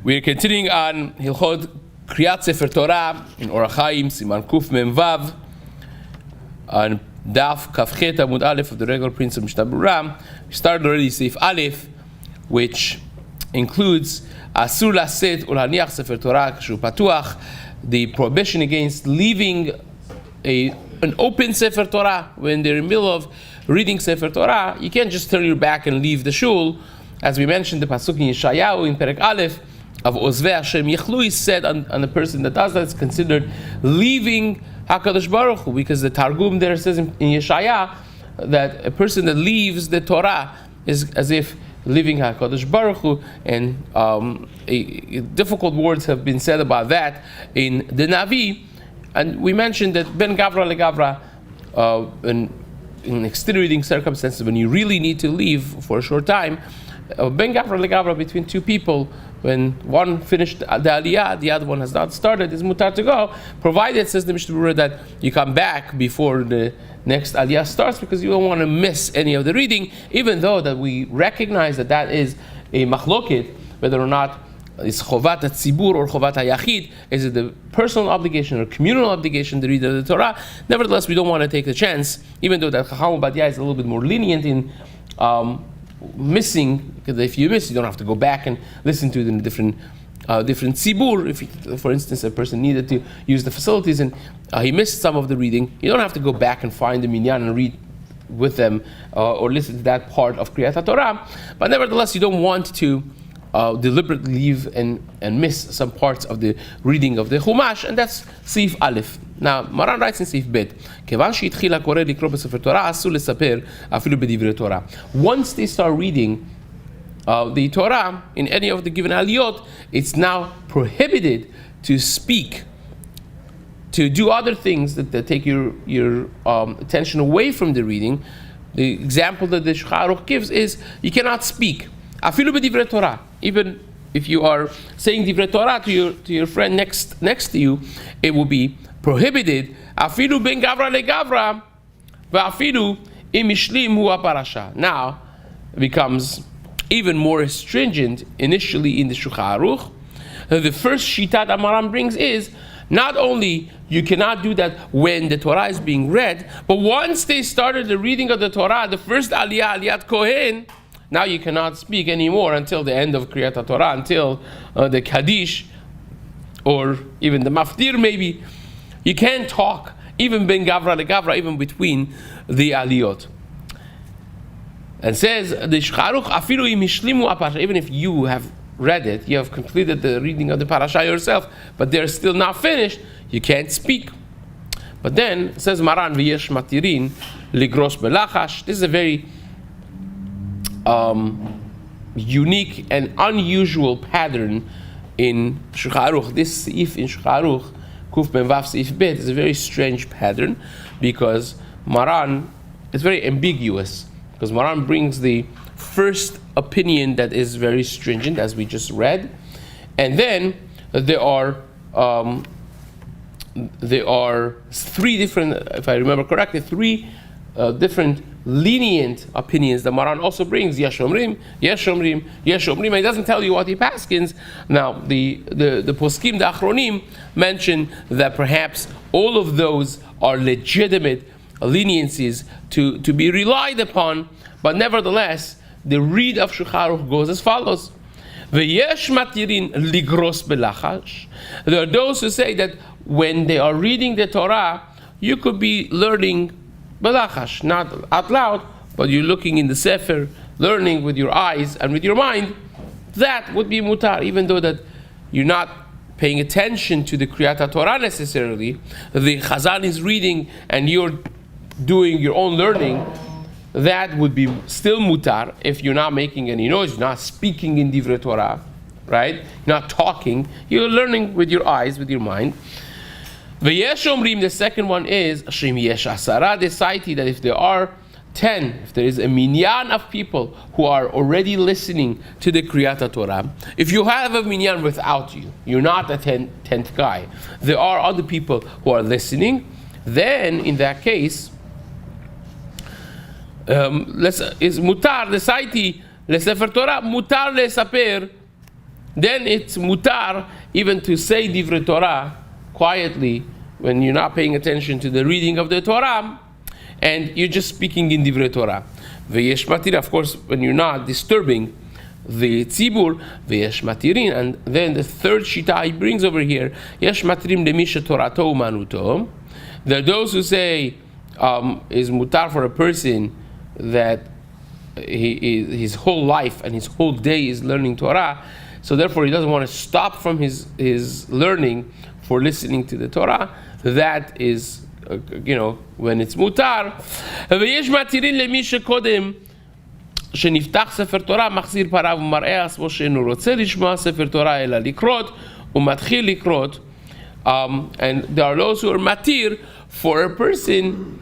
We're continuing on Hilchot Kriyat Sefer Torah in Orach Chaim, Siman Kuf Mem Vav, on Daf Kafchet Amud Aleph of the regular Prince of Mishna Berura. We started already Seif Aleph, which includes Asur Laset Ulhaniach Sefer Torah Kashu Patuach, the prohibition against leaving an open Sefer Torah when they're in the middle of reading Sefer Torah. You can't just turn your back and leave the shul. As we mentioned, the pasuk in Yeshayahu in Perek Aleph of Ozvei Hashem Yichlu is said on the person that does that is considered leaving HaKadosh Baruch Hu, because the Targum there says in Yeshaya that a person that leaves the Torah is as if leaving HaKadosh Baruch Hu, and difficult words have been said about that in the Navi. And we mentioned that Ben Gavra LeGavra, in extenuating circumstances, when you really need to leave for a short time, Ben Gavra LeGavra between two people, when one finished the Aliyah, the other one has not started, is mutar to go, provided, says the Mishnah Berura, that you come back before the next Aliyah starts, because you don't want to miss any of the reading, even though that we recognize that that is a machloket, whether or not it's chovat tzibur or chovat hayachid, is it the personal obligation or communal obligation to read the Torah. Nevertheless, we don't want to take the chance, even though that Chacham Obadiah is a little bit more lenient in missing, because if you miss, you don't have to go back and listen to it in different tzibur. If, for instance, a person needed to use the facilities and he missed some of the reading, you don't have to go back and find the minyan and read with them or listen to that part of Kriyat Torah. But nevertheless, you don't want to deliberately leave and miss some parts of the reading of the Chumash, and that's Seif Aleph. Now, Maran writes in Seif Bet, once they start reading the Torah in any of the given aliyot, it's now prohibited to speak, to do other things that take your attention away from the reading. The example that the Shulchan Aruch gives is you cannot speak. Afilu b'divrei Torah. Even if you are saying divrei Torah to your friend next to you, it will be prohibited. Afilu ben gavra legavra, v'afilu im mishlim hu parasha. Now it becomes even more stringent. Initially in the Shulchan Aruch, the first shita that Maran brings is not only you cannot do that when the Torah is being read, but once they started the reading of the Torah, the first aliyat kohen, now you cannot speak anymore until the end of Kriyat Torah, until the Kaddish, or even the Maftir maybe. You can't talk, even ben Gavra legavra, even between the aliyot. And says the Shulchan Aruch, afilu im hishlimu aparasha, even if you have read it, you have completed the reading of the parasha yourself, but they're still not finished, you can't speak. But then says Maran v'yesh matirin ligros belachash. This is a very unique and unusual pattern in Shulchan Aruch. This seif in Shulchan Aruch, Kuf Ben Vav Seif Bet, is a very strange pattern, because Maran is very ambiguous, because Maran brings the first opinion that is very stringent, as we just read, and then there are three different, if I remember correctly, different lenient opinions that Maran also brings. Yesh omrim, yesh omrim, yesh omrim. He doesn't tell you what he paskins. Now, the poskim, the achronim, mention that perhaps all of those are legitimate leniencies to be relied upon, but nevertheless, the read of Shulchan Aruch goes as follows. V'yesh matirin ligros belachash. There are those who say that when they are reading the Torah, you could be learning belachash, not out loud, but you're looking in the Sefer, learning with your eyes and with your mind. That would be mutar, even though that you're not paying attention to the Kriyat Torah necessarily. The Chazan is reading and you're doing your own learning. That would be still mutar if you're not making any noise, you're not speaking in divrei Torah, right? You're not talking, you're learning with your eyes, with your mind. V'yesh omrim, the second one is Shem yesh asara desaiti, that if there are 10, if there is a minyan of people who are already listening to the Kriyat Torah, if you have a minyan without you, you're not the 10th guy, there are other people who are listening, then in that case, is mutar desaiti lesefer Torah, mutar lesaper then it's mutar even to say divrei Torah quietly when you're not paying attention to the reading of the Torah and you're just speaking in divrei Torah. Ve'yesh matir, of course, when you're not disturbing the tzibur, ve'yesh matirin, and then the third shita he brings over here, yesh matirim lemisha torato umanuto. There are those who say is mutar for a person that his whole life and his whole day is learning Torah, so therefore he doesn't want to stop from his learning for listening to the Torah. That is, when it's mutar. ויש מתירים למי שקודם שנפתח ספר תורה מחזיר פניו ומראה עצמו שאינו רוצה לשמוע ספר תורה אלא לקרות ומתחיל לקרות. And there are those who are matir for a person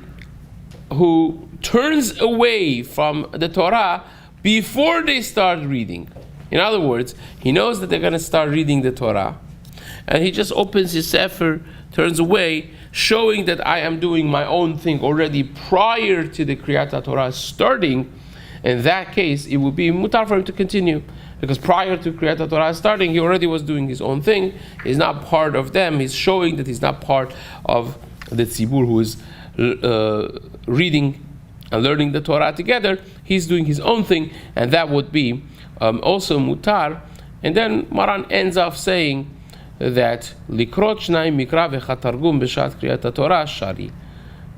who turns away from the Torah before they start reading. In other words, he knows that they're going to start reading the Torah, and he just opens his sefer, turns away, showing that I am doing my own thing already prior to the Kriyat Torah starting. In that case, it would be mutar for him to continue, because prior to Kriyat Torah starting, he already was doing his own thing. He's not part of them. He's showing that he's not part of the tzibur who is reading and learning the Torah together. He's doing his own thing, and that would be also mutar. And then Maran ends off saying that likrot shnai mikra vechatargum b'shat kriyat Torah shari.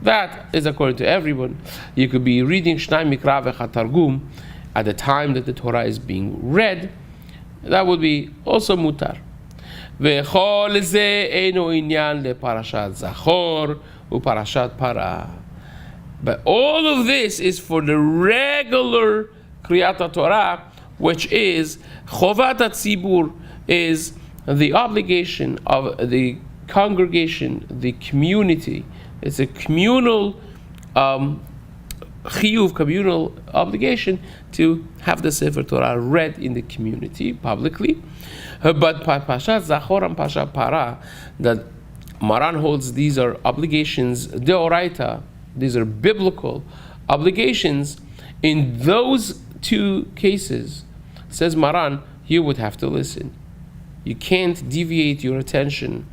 That is according to everyone. You could be reading shnai mikra vechatargum at the time that the Torah is being read. That would be also mutar. V'chol ze eino inyan leparashat zachor uparashat para. But all of this is for the regular Kriyat Torah, which is Chovat HaTzibur, is the obligation of the congregation, the community. It's a communal chiyuv, communal obligation to have the Sefer Torah read in the community publicly. But Pashat Zachor and Pashat Para, that Maran holds these are obligations deoraita. These are biblical obligations. In those two cases, says Maran, you would have to listen. You can't deviate your attention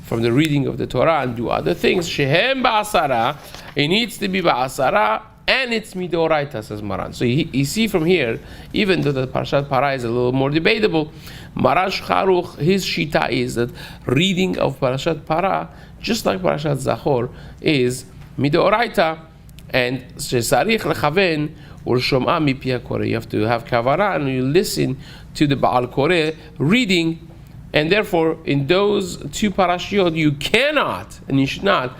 from the reading of the Torah and do other things. Shehem ba'asara, it needs to be ba'asara, and it's midoraita, says Maran. So you see from here, even though the Parashat Para is a little more debatable, Maran Shcharuch, his shita is that reading of Parashat Para, just like Parashat Zachor, is midoraita, and shesarich lechaven or shom'a mipi hakoreh. You have to have kavara and you listen to the Baal Koreh reading, and therefore in those two parashiot you cannot and you should not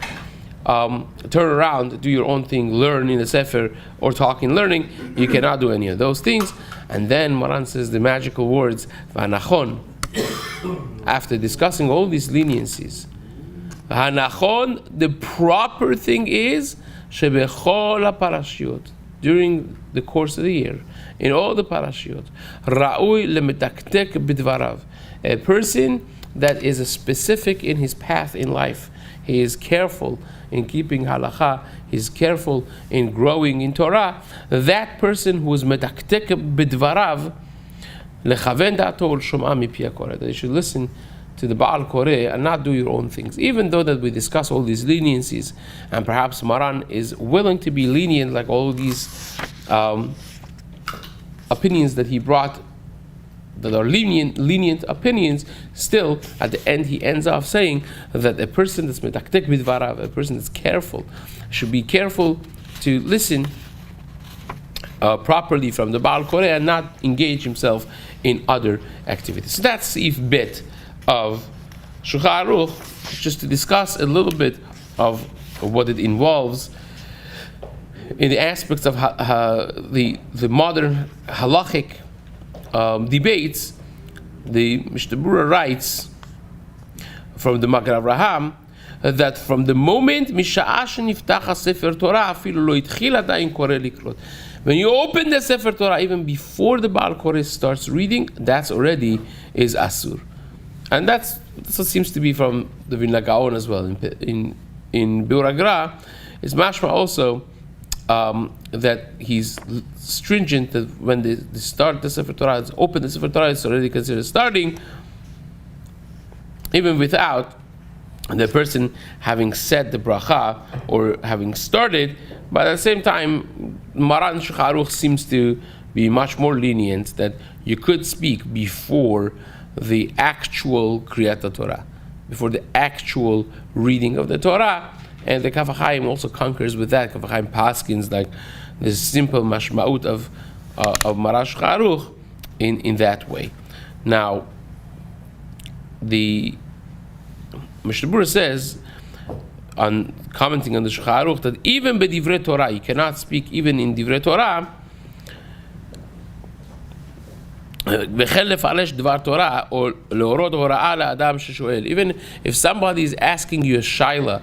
turn around, do your own thing, learn in the sefer or talk in learning. You cannot do any of those things. And then Maran says the magical words v'anachon. After discussing all these leniencies, Hanachon, the proper thing is shebechol parashiot, during the course of the year, in all the parashiot, ra'ui lemetaktek bidvarav, a person that is specific in his path in life. He is careful in keeping halacha. He's careful in growing in Torah. That person who is medaktek bidvarav, lechaven da'ato ulshom'a mipi hakoreh, that you should listen to the Baal Koreh and not do your own things. Even though that we discuss all these leniencies, and perhaps Maran is willing to be lenient, like all these opinions that he brought that are lenient opinions, still at the end he ends off saying that a person that's medaktek bidvarav, a person that's careful, should be careful to listen properly from the Baal Koreh and not engage himself in other activities. So that's if bit of Shulchan Aruch, just to discuss a little bit of what it involves in the aspects of the modern halachic debates. The Mishna Berura writes from the Magen Avraham that from the moment Misha'ah sheniftach Sefer Torah afilu lo itchil adayin koreh likrot, when you open the Sefer Torah, even before the Baal Koreh starts reading, that's already is asur. And that's what seems to be from the Vilna Gaon as well. In Berura, it's mashma also that he's stringent that when they start the Sefer Torah, it's open the Sefer Torah, it's already considered starting, even without the person having said the bracha or having started. But at the same time, Maran Shulchan Aruch seems to be much more lenient that you could speak before the actual Kriyat Torah, before the actual reading of the Torah. And the Kaf HaChaim also concurs with that. Kaf HaChaim paskins like the simple mashma'ut of Maran Shulchan Aruch in that way. Now, the Mishnah Berura says, on commenting on the Shulchan Aruch, that even b'divrei Torah, you cannot speak even in divrei Torah, even if somebody is asking you a she'ela,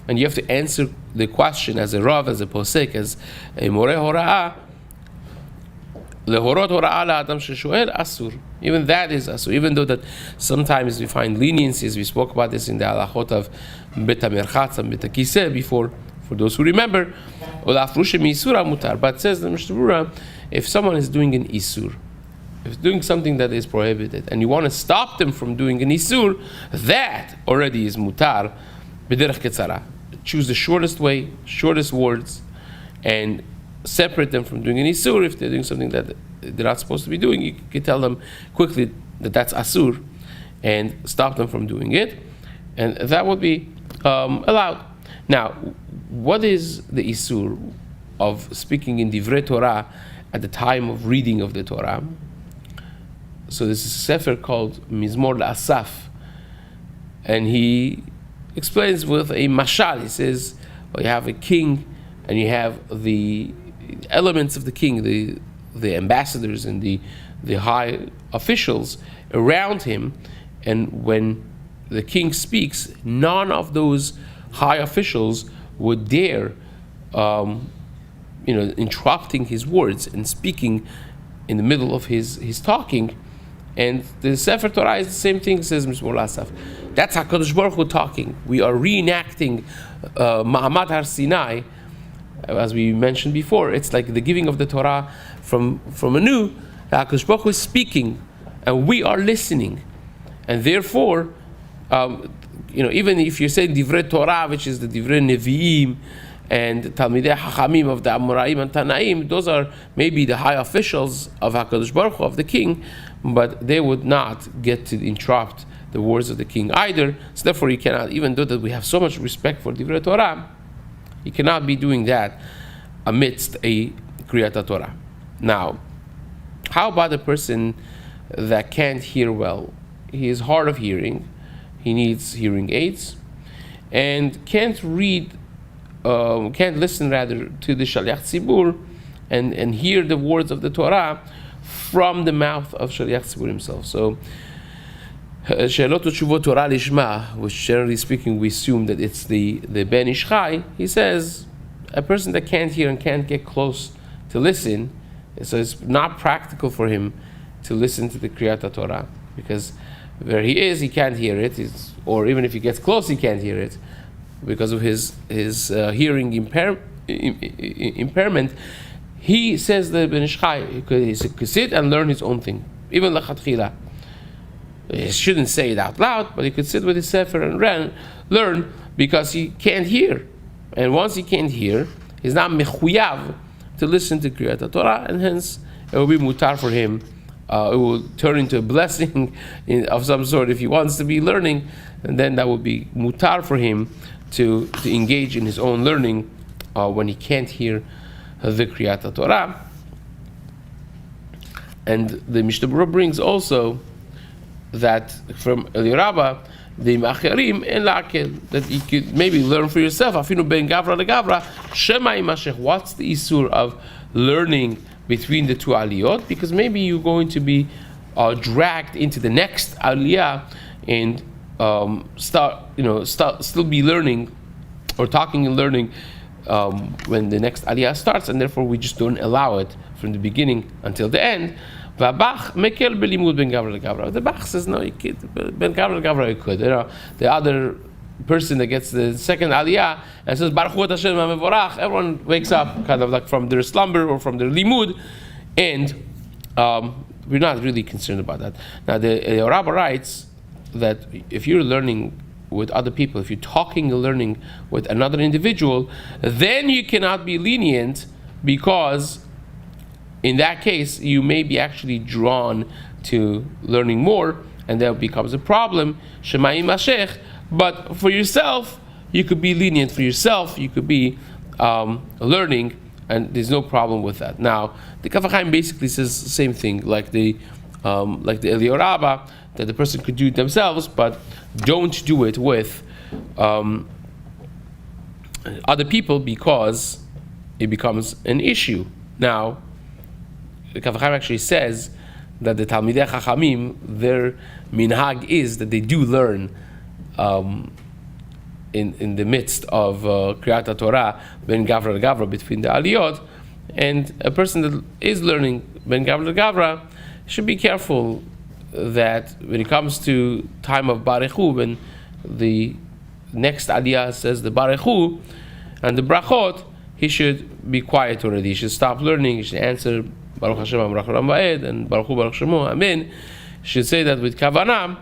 and you have to answer the question as a Rav, as a Posek, as a Moreh Hora'ah, even that is asur. Even though that sometimes we find leniencies, we spoke about this in the halachot of Bet HaMerchatz and Bet HaKiseh before, for those who remember. But says the Mishnah Berura, if someone is doing an isur, if doing something that is prohibited, and you want to stop them from doing an isur, that already is mutar b'derech ketzara. Choose the shortest way, shortest words, and separate them from doing an isur. If they're doing something that they're not supposed to be doing, you can tell them quickly that that's asur, and stop them from doing it, and that would be allowed. Now, what is the isur of speaking in divrei Torah at the time of reading of the Torah? So this is a sefer called Mizmor Asaf, and he explains with a mashal. He says, well, you have a king, and you have the elements of the king, the ambassadors and the high officials around him, and when the king speaks, none of those high officials would dare interrupting his words and speaking in the middle of his talking. And the Sefer Torah is the same thing, says Mishmor Asaf. That's HaKadosh Baruch Hu talking. We are reenacting Ma'amad Har Sinai, as we mentioned before. It's like the giving of the Torah from anew. HaKadosh Baruch Hu is speaking, and we are listening. And therefore, even if you're saying Divrei Torah, which is the Divrei Nevi'im, and Talmidei Hachamim of the Amoraim and Tanaim, those are maybe the high officials of HaKadosh Baruch Hu, of the king, but they would not get to interrupt the words of the king either. So therefore you cannot, even though that we have so much respect for Divrei Torah, you cannot be doing that amidst a Kriyat Torah. Now, how about a person that can't hear well? He is hard of hearing, he needs hearing aids, and can't listen rather to the Shaliach Tzibur and hear the words of the Torah from the mouth of Shaliach Tzibur himself. So, She'elot u'tshuvot Torah lishma, which generally speaking we assume that it's the Ben Ish Chai, he says, a person that can't hear and can't get close to listen, so it's not practical for him to listen to the Kriyat Torah, because where he is, he can't hear it, or even if he gets close, he can't hear it, because of his hearing impairment. He says the Ben Ish Chai, he could sit and learn his own thing, even l'chatchila. He shouldn't say it out loud, but he could sit with his sefer and learn, because he can't hear. And once he can't hear, he's not mechuyav to listen to Kriyat Torah, and hence it will be mutar for him. It will turn into a blessing of some sort if he wants to be learning, and then that will be mutar for him to engage in his own learning when he can't hear the Kriyat Torah. And the Mishnah Berura brings also that from Elirabba, the Macherim and Lakel, that you could maybe learn for yourself. Afinu ben Gavra legavra, Shema imashech. What's the isur of learning between the two aliyot? Because maybe you're going to be dragged into the next aliyah and still be learning or talking and learning when the next aliyah starts, and therefore we just don't allow it from the beginning until the end. V'abach mekel belimud ben gavra legavra. The Bach says no, you could ben gavra legavra you could. The other person that gets the second aliyah and says Baruch Hu Hashem HaMevorach, everyone wakes up kind of like from their slumber or from their limud, and we're not really concerned about that. Now the Rabbi writes that if you're learning with other people, if you're talking and learning with another individual, then you cannot be lenient, because in that case you may be actually drawn to learning more, and that becomes a problem. Shema Yimashech. But for yourself, you could be lenient for yourself, you could be learning, and there's no problem with that. Now, the Kaf HaChaim basically says the same thing, like the Eliyahu Rabbah, that the person could do it themselves, but don't do it with other people, because it becomes an issue. Now, the Kaf HaChaim actually says that the Talmidei Chachamim, their minhag is that they do learn in the midst of Kriyat Torah ben Gavra Gavra, between the aliyot, and a person that is learning ben Gavra Gavra should be careful that when it comes to time of Baruch Hu, when the next aliyah says the Baruch Hu and the brachot, he should be quiet already. He should stop learning. He should answer Baruch Hashem Baruch Olam Va'ed and Baruch Hu Baruch Shemo Amen. He should say that with kavanah,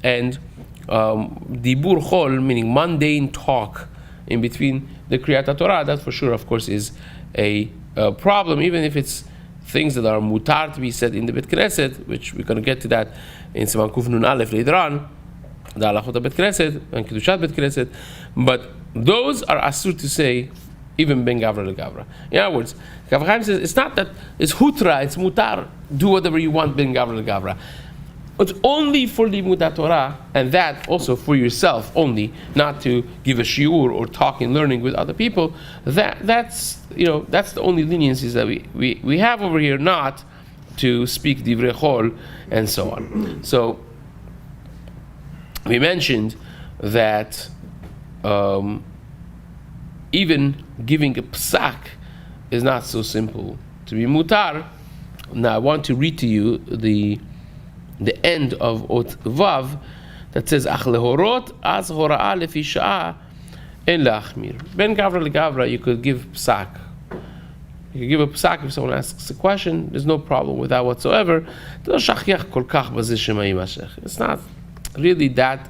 and dibur chol, meaning mundane talk in between the Kriyat Torah, that for sure, of course, is a problem, even if it's things that are mutar to be said in the Bet Knesset, which we're going to get to that in Siman Kuf Nun Aleph later on, the halachot Bet Knesset and Kedushat Bet Knesset, but those are asur to say, even ben gavra legavra. In other words, Kaf HaChaim says it's not that it's hutra, it's mutar, do whatever you want ben gavra legavra. It's only for limud Torah, and that also for yourself only, not to give a shiur or talk and learning with other people. That's the only leniencies that we have over here, not to speak divrei chol and so on. So we mentioned that even giving a psak is not so simple to be mutar. Now I want to read to you the end of Ot Vav that says Ach lehorot az hora'a lefi sha'a en la'achmir. Ben gavra legavra, you could give psak. You could give a psak if someone asks a question. There's no problem with that whatsoever. It's not really that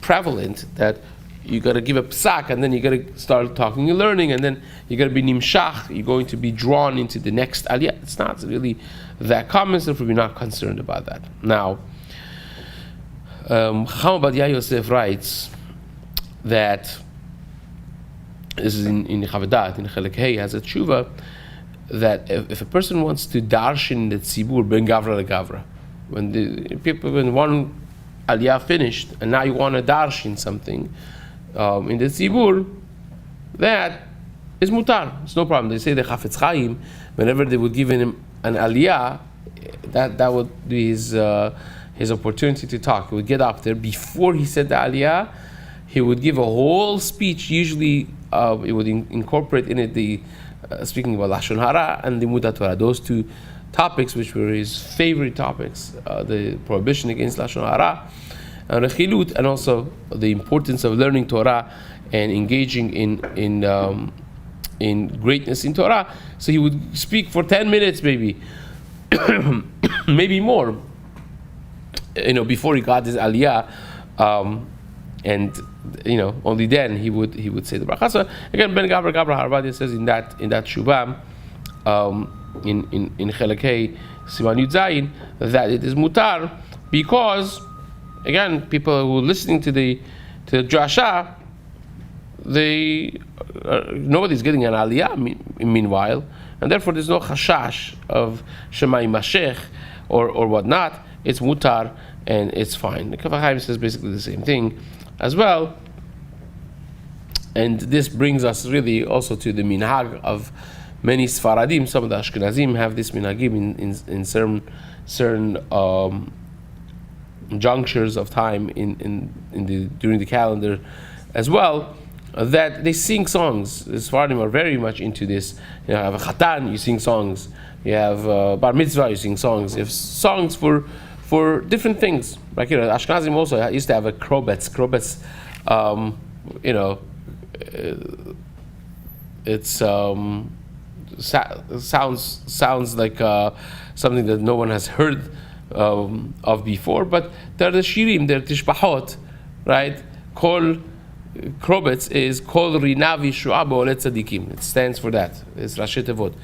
prevalent that you got to give a psak and then you got to start talking and learning, and then you got to be nimshach, you're going to be drawn into the next aliyah. It's not really that common, so we're not concerned about that. Now, Chacham Ovadia Yosef writes that, this is in Chavadat, in Chelek Hey, has a tshuva, that if a person wants to darshan the tzibur ben gavra legavra, when one aliyah finished and now you want to darshan something in the tzibur, that is mutar. It's no problem. They say the Chafetz Chaim, whenever they would give him an aliyah, that would be his opportunity to talk. He would get up there before he said the aliyah. He would give a whole speech. Usually, it would incorporate in it the speaking about lashon hara and the limud Torah. Those two topics, which were his favorite topics, the prohibition against lashon hara and rechilut, and also the importance of learning Torah and engaging in greatness in Torah. So he would speak for 10 minutes, maybe, maybe more, before he got his aliyah, and only then he would say the bracha. So again, Ben Gavra Harvadia says in that shubam, in Chelek Hey Siman Yud Zayin, that it is mutar, because again, people who are listening to the drasha, nobody's getting an aliyah meanwhile, and therefore there's no chashash of Shema Yimashech or whatnot. It's mutar and it's fine. The Kaf HaChaim says basically the same thing as well, and this brings us really also to the minhag of many Sfaradim. Some of the Ashkenazim have this minhagim in certain junctures of time during the calendar as well, that they sing songs. The Sfaradim are very much into this. You have a chatan, you sing songs. You have bar mitzvah, you sing songs. You have songs for for different things. Like, Ashkenazim also used to have a krobetz. Krobetz, it's sounds like something that no one has heard of before. But they're the shirim, they're tishbahot, right? Kol krobetz is kol rina v'yeshua b'olei tzadikim. It stands for that. It's Rashi Tevot.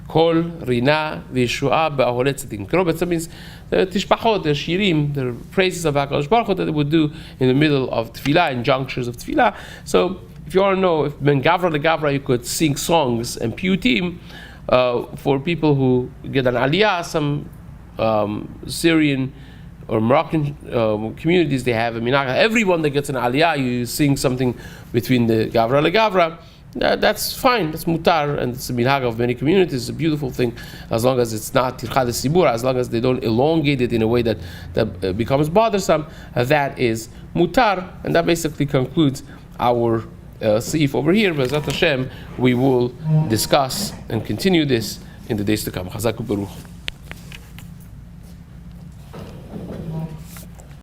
Kol rina v'yeshua b'olei tzadikim. Krobetz means the tishbachot, the shirim, the praises of HaKadosh Baruch Hu that they would do in the middle of tefillah, in junctures of tefillah. So if you want to know, if ben gavra legavra, you could sing songs and piyutim for people who get an aliyah. Some Syrian or Moroccan communities, they have a minhag. Everyone that gets an aliyah, you sing something between the gavra legavra. That's fine, that's mutar, and it's a minhag of many communities. It's a beautiful thing, as long as it's not tirchad sibur, as long as they don't elongate it in a way that becomes bothersome. That is mutar, and that basically concludes our seif over here. B'ezrat Hashem, we will discuss and continue this in the days to come. Chazak u'beruch.